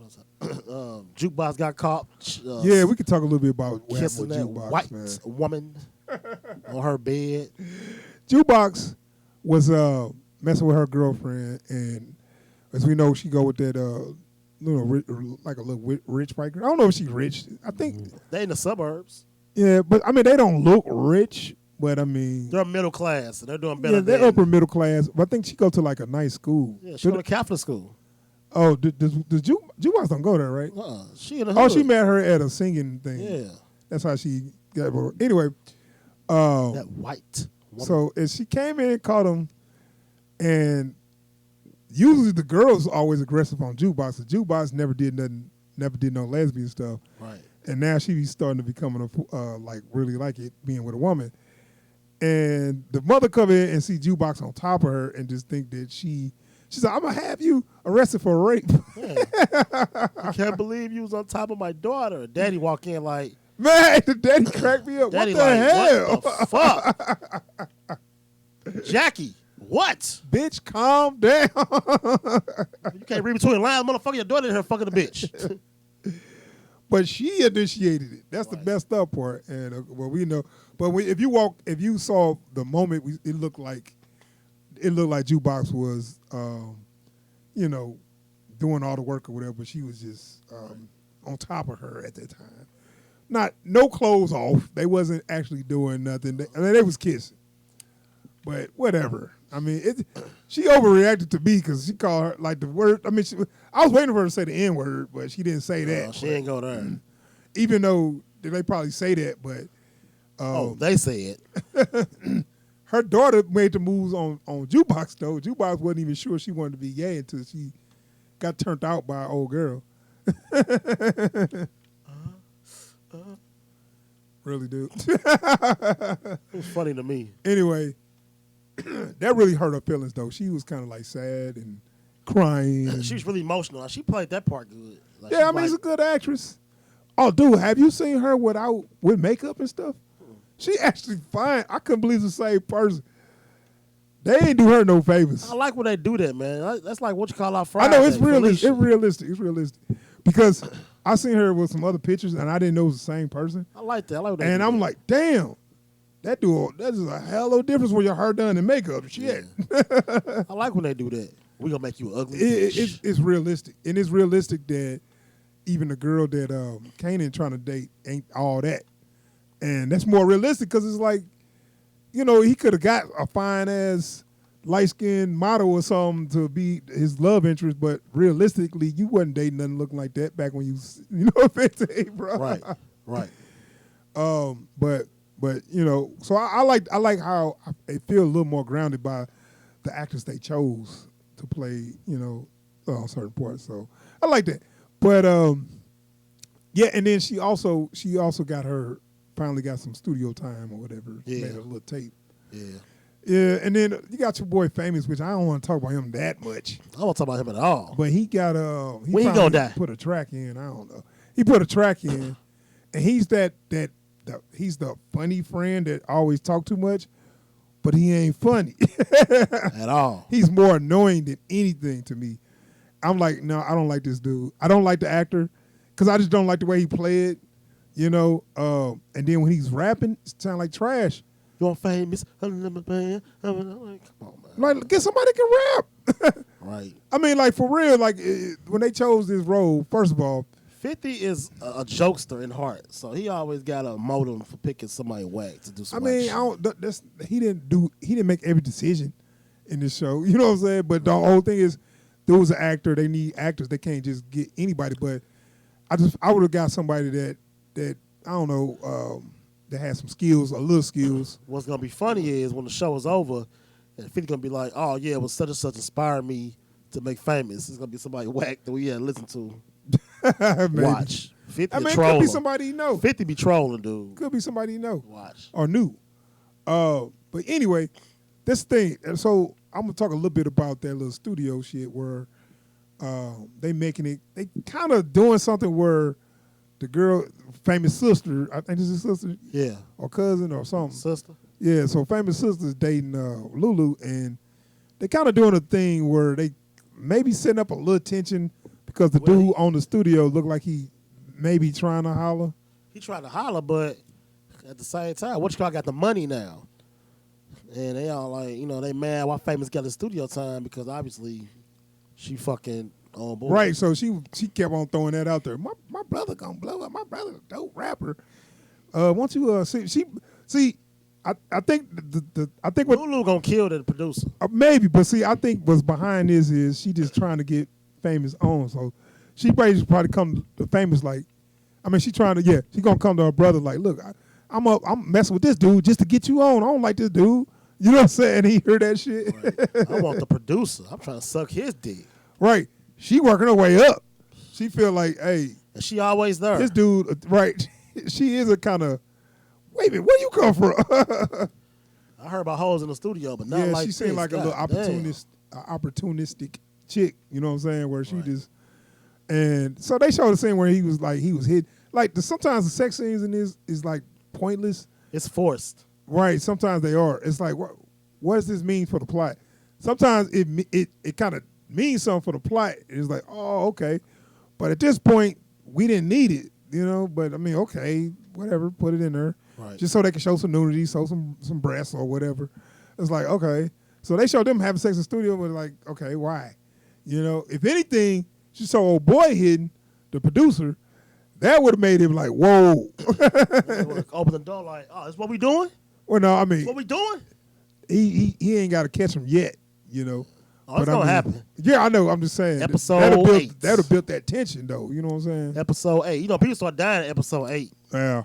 else? Jukebox got caught. Yeah, we could talk a little bit about what kissing happened with that Jukebox, white man. woman on her bed. Jukebox was messing with her girlfriend, and as we know, she go with that like a little rich white girl. I don't know if she's rich. I think they in the suburbs. Yeah, but I mean they don't look rich, but I mean they're middle class. And they're doing better. Yeah, they're upper middle class. But I think she go to like a nice school. Yeah, she go to Catholic school. Oh, does Jukebox don't go there, right? She in the hood. Oh, she met her at a singing thing. Yeah, that's how she got her. Anyway, that white woman. So as she came in and caught him, and usually the girls always aggressive on Jukebox. The Jukebox never did nothing, never did no lesbian stuff. Right. And now she's starting to become like really like it being with a woman. And the mother come in and see Jukebox on top of her and just think that she's like, I'm gonna have you arrested for rape. Yeah. I can't believe you was on top of my daughter. Daddy walk in like, man, the daddy cracked me up. Daddy what the hell? What the fuck? Jackie, what? Bitch, calm down. You can't read between lines, motherfucker. Your daughter in here fucking a bitch. But she initiated it. That's the messed up part. And well, we know. But if you saw the moment, it looked like Jukebox was, doing all the work or whatever. But she was just on top of her at that time. No clothes off. They wasn't actually doing nothing. They was kissing. But whatever. I mean, she overreacted to me because she called her like the word. I mean, I was waiting for her to say the N word, but she didn't say that. She ain't go there. Even though they probably say that, but they say it. Her daughter made the moves on Jukebox though. Jukebox wasn't even sure she wanted to be gay until she got turned out by an old girl. Really, dude. It was funny to me. Anyway. That really hurt her feelings, though. She was kind of like sad and crying. She was really emotional. She played that part good. Like, yeah, I mean, she's a good actress. Oh, dude, have you seen her with makeup and stuff? She actually fine. I couldn't believe it's the same person. They ain't do her no favors. I like when they do that, man. That's like what you call our Friday. I know, it's realistic. It's realistic. Because I seen her with some other pictures, and I didn't know it was the same person. I like that. And I'm like, damn. That is a hell of a difference when your hair done and makeup. Shit. Yeah. I like when they do that. We gonna make you ugly. It's realistic, and it's realistic that even the girl that Kanan trying to date ain't all that, and that's more realistic because it's like, he could have got a fine ass light-skinned model or something to be his love interest, but realistically, you wasn't dating nothing looking like that back when you know, 15, bro. Right. But you know, so I like how it feel a little more grounded by the actors they chose to play, you know, certain parts. So I like that. But yeah, and then she also finally got some studio time or whatever. Yeah. Made a little tape. Yeah. Yeah, and then you got your boy Famous, which I don't want to talk about him that much. I don't talk about him at all. But he got when he gonna die? Put a track in. I don't know. He put a track in, and he's he's the funny friend that always talk too much, but he ain't funny At all. He's more annoying than anything to me. I'm like, no, I don't like this dude. I don't like the actor because I just don't like the way he played, you know. And then when he's rapping, it sounds like trash. You're famous. I'm like, come on, man. Like, get somebody that can rap. Right. I mean, like, for real, like, when they chose this role, first of all, 50 is a jokester in heart, so he always got a motive for picking somebody whack to do some I mean, he didn't make every decision in this show. You know what I'm saying? But the whole thing is, there was an actor. They need actors. They can't just get anybody. But I would have got somebody that I don't know, that has some skills, a little skills. What's gonna be funny is when the show is over, and 50 gonna be like, oh yeah, well such and such inspired me to make famous. It's gonna be somebody whack that we had to listen to. Watch. 50 I mean, it trolling. could be somebody you know. 50 be trolling, dude. Could be somebody you know. Watch. Or new. But anyway, this thing. So I'm gonna talk a little bit about that little studio shit where they kind of doing something where the girl, Famous sister, I think this is sister, Yeah. or cousin or something. Sister. Yeah, so Famous sister's dating Lulu, and they kind of doing a thing where they maybe setting up a little tension because the dude on the studio looked like he maybe trying to holler. He tried to holler, but at the same time, what you call got the money now. And they all like, you know, they mad why Famous got the studio time because obviously she fucking on board. Right, so she kept on throwing that out there. My brother gonna blow up. My brother's a dope rapper. Won't you see? I think I think what Lulu gonna kill the producer. maybe, but see, I think what's behind this is she just trying to get Famous on. So she probably come to Famous like, I mean, she trying to she gonna come to her brother like, look, I'm messing with this dude just to get you on. I don't like this dude. You know what I'm saying? He heard that shit. Right. I want the producer. I'm trying to suck his dick. Right. She working her way up. She feel like, hey, and she always there. this dude, right? She is a kind of. Wait a minute, where you come from? I heard about hoes in the studio, but not yeah, like she seemed like a little opportunistic chick. You know what I'm saying? Where she just, and so they showed the scene where he was hit. Like sometimes the sex scenes in this is like pointless. It's forced. Right. Sometimes they are. It's like what does this mean for the plot? Sometimes it kind of means something for the plot. It's like, oh, okay, but at this point we didn't need it. You know, but I mean, okay, whatever, put it in there. Right. Just so they can show some nudity, show some breasts or whatever. It's like, okay. So they showed them having sex in the studio, but like, okay, why? You know, if anything, she saw old boy hitting the producer, that would have made him like, whoa. Open the door like, oh, that's what we doing? Well, no, I mean, what we doing? He ain't got to catch him yet, you know. Oh, it's gonna happen. Yeah, I know. I'm just saying. Episode 8. That'll build that tension, though. You know what I'm saying? Episode 8. You know, people start dying at episode 8. Yeah.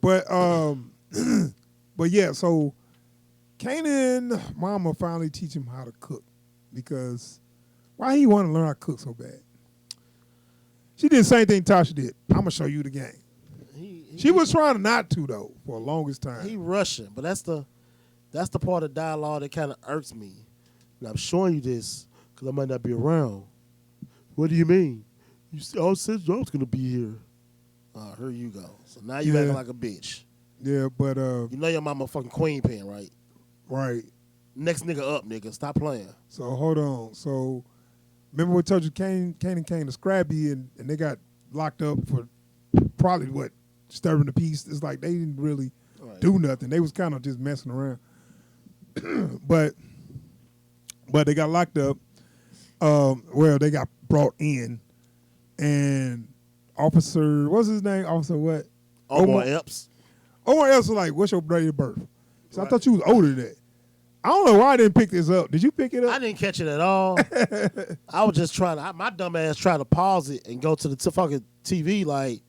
But but yeah. So Kanan, mama finally teach him how to cook because why he want to learn how to cook so bad? She did the same thing Tasha did. I'm gonna show you the game. She was trying not to though for the longest time. He rushing, but that's the part of dialogue that kind of irks me. And I'm showing you this because I might not be around. What do you mean? You said I was gonna be here. Here you go. So now you acting like a bitch. Yeah, but you know your mama fucking queen pin, right? Right. Next nigga up, nigga. Stop playing. So hold on. So remember we told you Kanan came to Scrappy and they got locked up for probably disturbing the peace. It's like they didn't really do nothing. They was kind of just messing around. but they got locked up. Well, they got brought in, and Officer, what's his name? Officer what? Omar Epps. Omar Epps was like, "What's your date of birth?" So I thought you was older than that. I don't know why I didn't pick this up. Did you pick it up? I didn't catch it at all. I was just trying to, my dumb ass tried to pause it and go to the fucking TV like,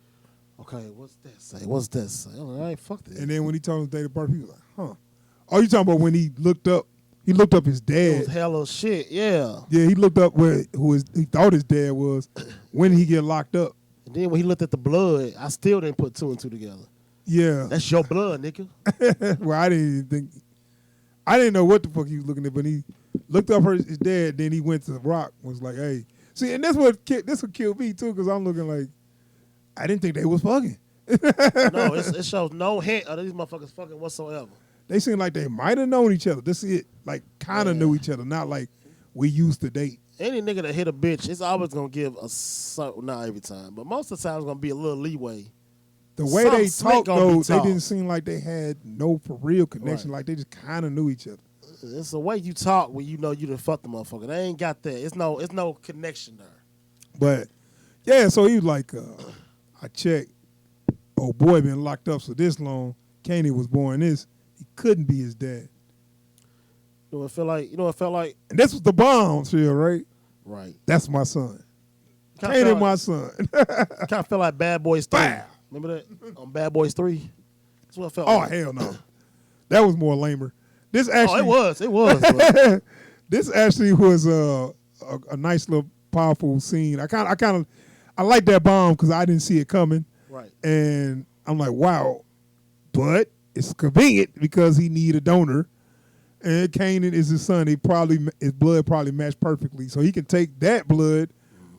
okay, what's that say? What's that say? I'm like, all right, fuck this. And then when he told his date of birth, he was like, huh. Oh, you talking about when he looked up his It dad. was hella shit, yeah. Yeah, he looked up he thought his dad was when he get locked up. And then when he looked at the blood, I still didn't put two and two together. Yeah. That's your blood, nigga. Well, I didn't know what the fuck he was looking at, but he looked up his dad, then he went to the Rock, was like, hey. See, and this would kill me too, because I'm looking like, I didn't think they was fucking. No, it shows no hint of these motherfuckers fucking whatsoever. They seem like they might have known each other. This is it. Like, kind of knew each other, not like we used to date. Any nigga that hit a bitch, it's always going to give not every time, but most of the time it's going to be a little leeway. The way they talked, though, they didn't seem like they had no for real connection. Right. Like, they just kind of knew each other. It's the way you talk when you know you done fucked the motherfucker. They ain't got that. It's no connection there. But, yeah, so he was like, I checked. Oh, boy, been locked up for this long. Kanan was born this. He couldn't be his dad. You know what it felt like? And this was the bomb, Phil, right? Right. That's my son. Kanan, my son. Kind of felt like Bad Boys 3. Bam! Remember that? On Bad Boys 3? That's what it felt like. Oh, hell no. That was more lamer. This actually. It was. This actually was a nice little powerful scene. I like that bomb because I didn't see it coming. Right. And I'm like, wow. But it's convenient because he need a donor. And Kanan is his son. His blood probably matched perfectly. So he can take that blood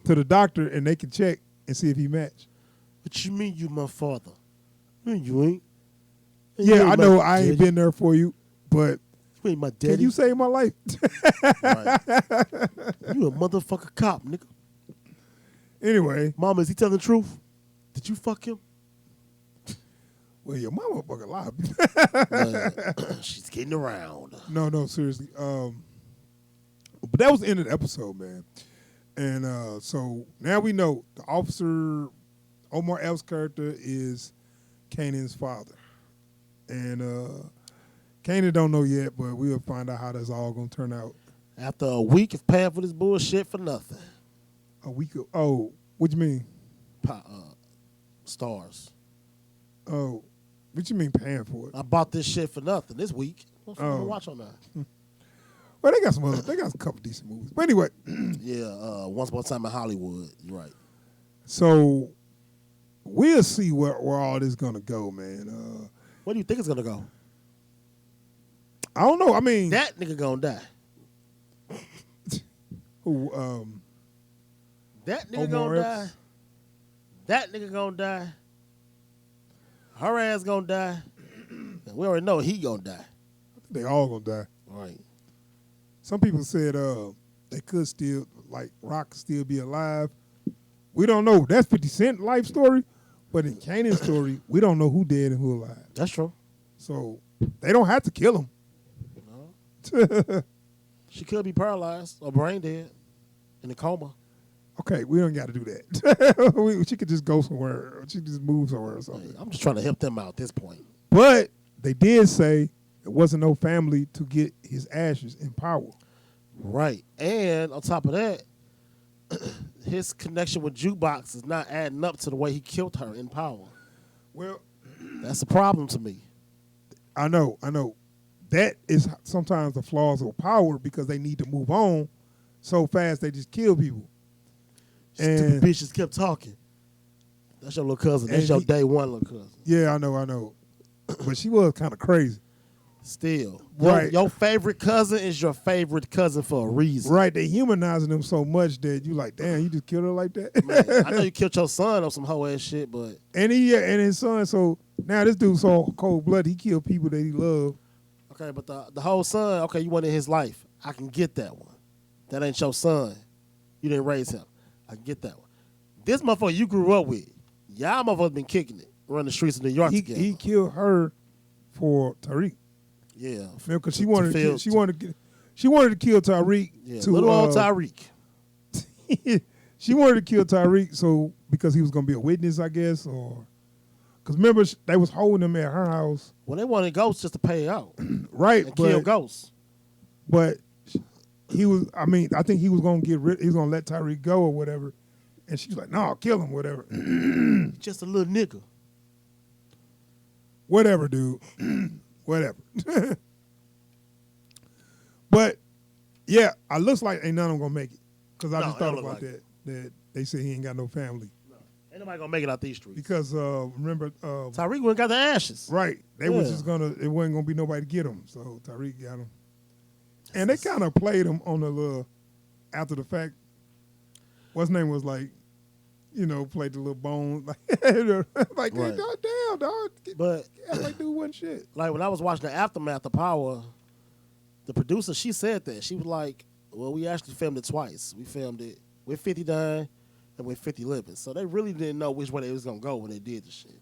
to the doctor and they can check and see if he matched. What you mean you my father? You ain't. Yeah, I know I ain't been there for you, but you ain't my daddy. Can you save my life? Right. You a motherfucker cop, nigga. Anyway. Mama, is he telling the truth? Did you fuck him? Well, your mama fucking lied. She's getting around. No, seriously. But that was the end of the episode, man. And so now we know the officer, Omar F's character, is Kanan's father. And Kanan don't know yet, but we'll find out how that's all going to turn out. After a week of paying for this bullshit for nothing. A week of, what you mean? Stars. Oh, what you mean paying for it? I bought this shit for nothing this week. What's going to watch on that? Well, they got a couple decent movies. But anyway. Yeah, Once Upon a Time in Hollywood. You're right. So we'll see where all this going to go, man. Where do you think it's going to go? I don't know. I mean. That nigga going to die. Who, that nigga going to die. That nigga going to die. Her ass going to die. And we already know he going to die. I think they all going to die. Right. Some people said they could still, like, Rock still be alive. We don't know. That's 50 Cent life story. But in Kanan's story, we don't know who dead and who alive. That's true. So they don't have to kill him. No. She could be paralyzed or brain dead in a coma. Okay, we don't got to do that. She could just go somewhere. She could just move somewhere or something. Hey, I'm just trying to help them out at this point. But they did say there wasn't no family to get his ashes in power. Right. And on top of that, his connection with Jukebox is not adding up to the way he killed her in power. Well, that's a problem to me. I know. That is sometimes the flaws of power because they need to move on so fast they just kill people. Stupid bitch just kept talking. That's your little cousin. That's your day one little cousin. Yeah, I know. But she was kind of crazy. Still. Right. Your favorite cousin is your favorite cousin for a reason. Right. They humanizing them so much that you like, damn, you just killed her like that? Man, I know you killed your son on some hoe ass shit, but. And his son, so now this dude's so cold blooded, he killed people that he loved. Okay, but the whole son, okay, you wanted his life. I can get that one. That ain't your son. You didn't raise him. I can get that one. This motherfucker you grew up with, y'all motherfuckers been kicking it, running the streets of New York together. He killed her for Tariq. Yeah, because she wanted to kill Tariq. Yeah, little old Tariq. She wanted to kill Tariq, so because he was gonna be a witness, I guess, or because remember they was holding him at her house. Well, they wanted Ghost just to pay out, right? And kill Ghost. but he was. I mean, I think he was gonna get rid. He was gonna let Tyreek go or whatever, and she was like, "No, kill him, whatever." Just a little nigga. Whatever, dude. Whatever. But yeah, it looks like ain't none of them gonna make it because I No, just it thought don't about look that. That they say he ain't got no family Ain't nobody gonna make it out these streets. because remember, Tyreek went and got the ashes. right? They was Yeah. just gonna. It wasn't gonna be nobody to get him, so Tyreek got him, and they kind of played him on the little after the fact. What's name was like, played the little bone like, like Right. damn dog, But like dude wasn't shit. like when I was watching the aftermath of Power, the producer, she said that. She was like, well, we actually filmed it twice. We filmed it with 50 dying and with 50 living. So they really didn't know which way they was going to go when they did the shit.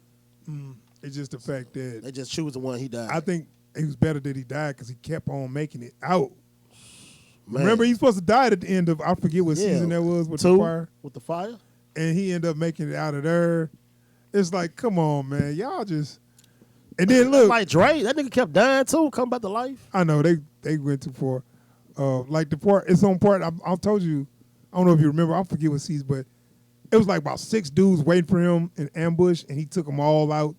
It's just the fact that They just choose the one he died. I think it was better that he died because he kept on making it out. Man. Remember, he's supposed to die at the end of, I forget what season that was with the 2 fire. with the fire? And he ended up making it out of there. It's like, come on, man. Y'all just. And then look. Like Dre, that nigga kept dying too, come back to life. I know, they went too far. Like the part, it's on part, I told you, I don't know if you remember, I forget what season, but it was like about 6 dudes waiting for him in ambush, and he took them all out.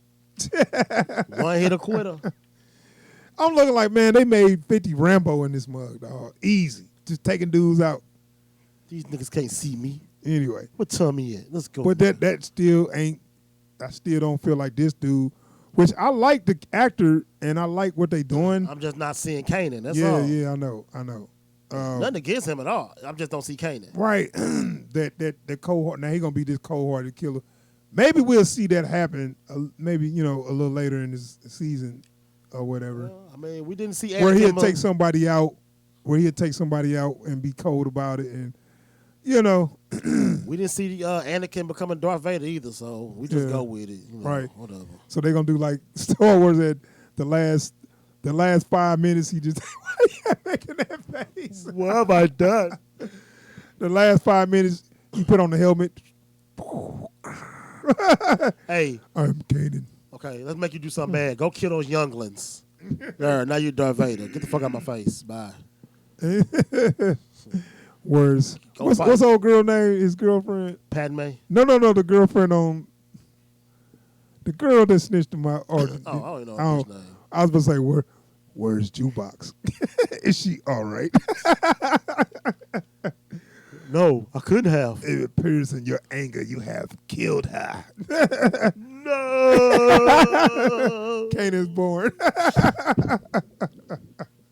One hit a quitter. I'm looking like, man, they made 50 Rambo in this mug, dog. Easy. Just taking dudes out. These niggas can't see me. Anyway. What tummy at? Let's go. But that still ain't, I still don't feel like this dude, which I like the actor and I like what they doing. I'm just not seeing Kanan. That's Yeah, all. yeah, I know. Nothing against him at all. I just don't see Kanan. Right. that cold, now he going to be this cold-hearted killer. Maybe we'll see that happen, maybe, a little later in this season or whatever. Well, I mean, we didn't see Where he'll Anakin take somebody out, and be cold about it, and we didn't see Anakin becoming Darth Vader either, so we just Yeah. go with it. Right. Whatever. so they're gonna do like Star Wars at the last 5 minutes. He just why you making that face? What have I done? The last 5 minutes, he put on the helmet. Hey, I'm Kanan. okay, let's make you do something bad. Go kill those younglings. There, now you're Darth Vader. Get the fuck out of my face. Bye. Words. Go What's fight. old girl name? His girlfriend? Padme. No. The girlfriend on. The girl that snitched him out. Or, I don't know his name. I was about to say, where's Jukebox? Is she all right? No, I couldn't have. It appears in your anger you have killed her. No. Kanan's born.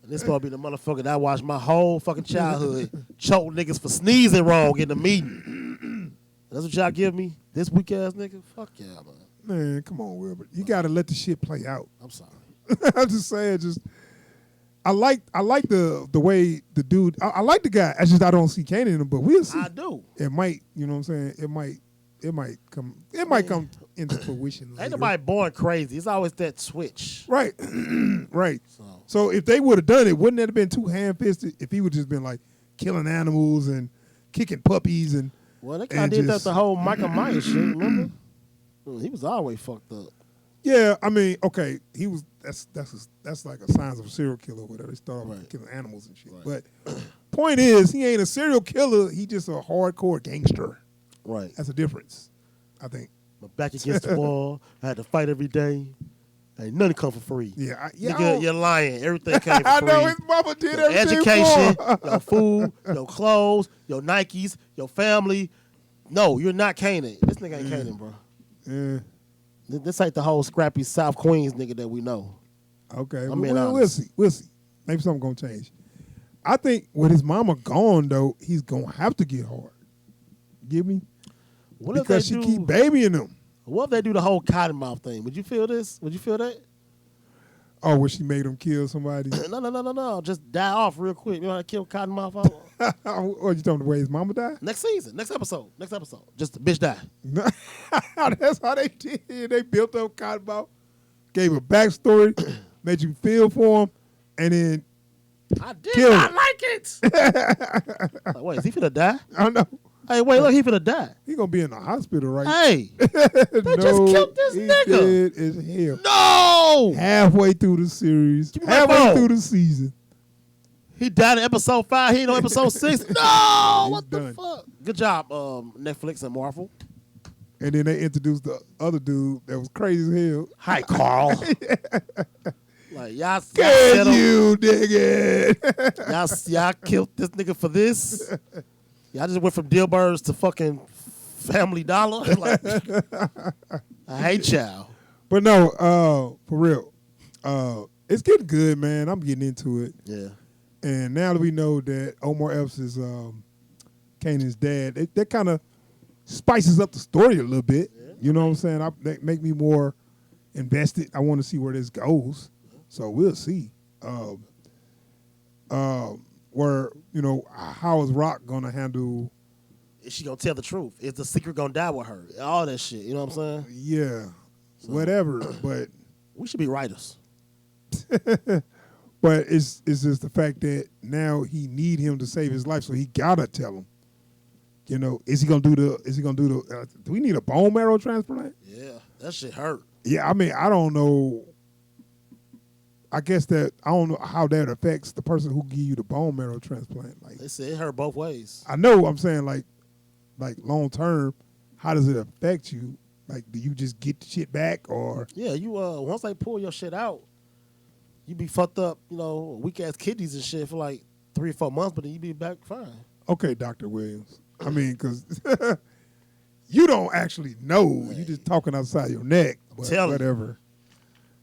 This supposed to be the motherfucker that I watched my whole fucking childhood choke niggas for sneezing wrong in the meeting. That's what y'all give me? This weak ass nigga? Fuck yeah, man. Man, come on, Wilbert. You got to let the shit play out. I'm sorry. I'm just saying, I like the way the dude. I like the guy. I don't see Kanan in him, but we'll see. I do. It might, you know what I'm saying? It might come into fruition later. Ain't nobody born crazy. It's always that switch. Right. Right. So if they would have done it, wouldn't that have been too ham-fisted if he would just been like killing animals and kicking puppies and Well, they kind of did that the whole Michael Myers shit, remember? Well, he was always fucked up. Yeah, I mean, okay, he was. That's like a signs of a serial killer or whatever. They start Right. killing animals and shit. Right. But point is, he ain't a serial killer. He just a hardcore gangster. Right. That's a difference, I think. My back against the wall. I had to fight every day. Ain't nothing come for free. Yeah, Nigga, you're lying. Everything came for I free. know his mama did Your everything education, for him. your food, your clothes, your Nikes, your family. No, you're not Kanan. This nigga ain't Kanan, bro. Yeah. This ain't the whole scrappy South Queens nigga that we know. Okay, I'm being we'll honest. see. We'll see. Maybe something gonna change. I think with his mama gone though, he's gonna have to get hard. Get me? What Because if she they keep babying him. What if they do the whole Cottonmouth thing? Would you feel this? Would you feel that? Oh, when she made him kill somebody. No. Just die off real quick. You know how to kill Cottonmouth off? Or you talking the way his mama died? Next season, next episode. Just the bitch die. That's how they did. They built up Cottonmouth, gave a backstory, made you feel for him, and then I did Kill not him. like it. Like, wait, is he finna die? I know Hey, wait, look, he finna die. he gonna be in the hospital right Hey, They just killed this nigga. Dead as hell. no! Halfway through the series, Give me my halfway phone. through the season, He died in episode 5. He ain't on episode 6. No, what the done. fuck? Good job, Netflix and Marvel. And then they introduced the other dude that was crazy as hell. Hi, Carl. Like y'all Can settled- you dig it? y'all killed this nigga for this. Y'all just went from Dilbur's to fucking Family Dollar. Like, I hate y'all. But no, for real, it's getting good, man. I'm getting into it. Yeah. And now that we know that Omar Epps is Kanan's dad, that kind of spices up the story a little bit. Yeah. You know what I'm saying? That make me more invested. I want to see where this goes. So we'll see. Where, you know, how is Rock going to handle... Is she going to tell the truth? Is the secret going to die with her? All that shit. You know what I'm saying? Yeah. So, whatever. But... We should be writers. But it's just the fact that now he need him to save his life, so he gotta tell him. You know, is he gonna do the? Do we need a bone marrow transplant? Yeah, that shit hurt. Yeah, I mean, I don't know. I guess that I don't know how that affects the person who give you the bone marrow transplant. Like they said, it hurt both ways. I know. I'm saying like long term, how does it affect you? Like, do you just get the shit back or? Yeah, you once they pull your shit out, you be fucked up, you know, weak ass kidneys and shit for like 3 or 4 months, but then you be back fine. Okay, Dr. Williams. I mean, because you don't actually know. You just talking outside your neck. But whatever.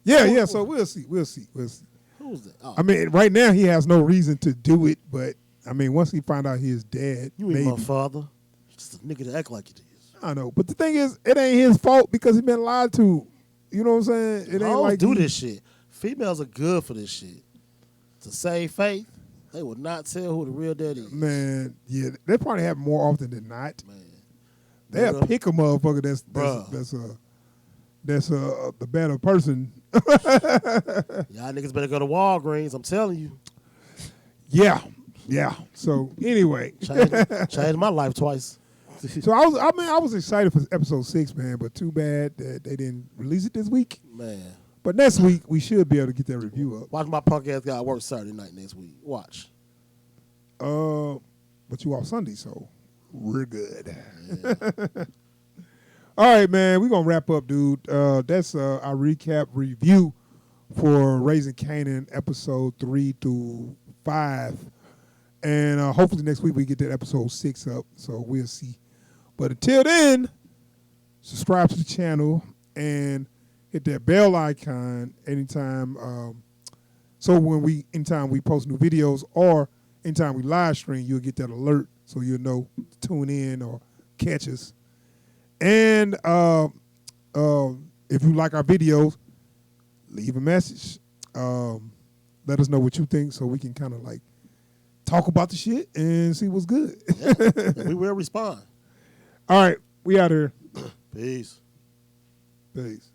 Yeah. So we'll see. Who's that? Oh. I mean, right now he has no reason to do it, but I mean, once he find out his dad, you ain't my father. Just a nigga to act like it is. I know, but the thing is, it ain't his fault because he been lied to. You know what I'm saying? It ain't like do this shit. Females are good for this shit. To save faith, they will not tell who the real daddy is. Man, yeah, they probably happen more often than not. Man, they'll pick a motherfucker that's the better person. Y'all niggas better go to Walgreens. I'm telling you. Yeah. So anyway, changed my life twice. So I was excited for episode 6, man, but too bad that they didn't release it this week. Man. But next week, we should be able to get that review up. Watch my punk ass guy work Saturday night next week. Watch. But you off Sunday, so we're good. Yeah. All right, man. We're going to wrap up, dude. That's our recap review for Raising Kanan episode 3 through 5. And hopefully next week we get that episode 6 up, so we'll see. But until then, subscribe to the channel and hit that bell icon anytime. So anytime we post new videos or anytime we live stream, you'll get that alert so you'll know to tune in or catch us. And if you like our videos, leave a message. Let us know what you think so we can kind of like talk about the shit and see what's good. Yeah, we will respond. All right, we out here. Peace. Peace.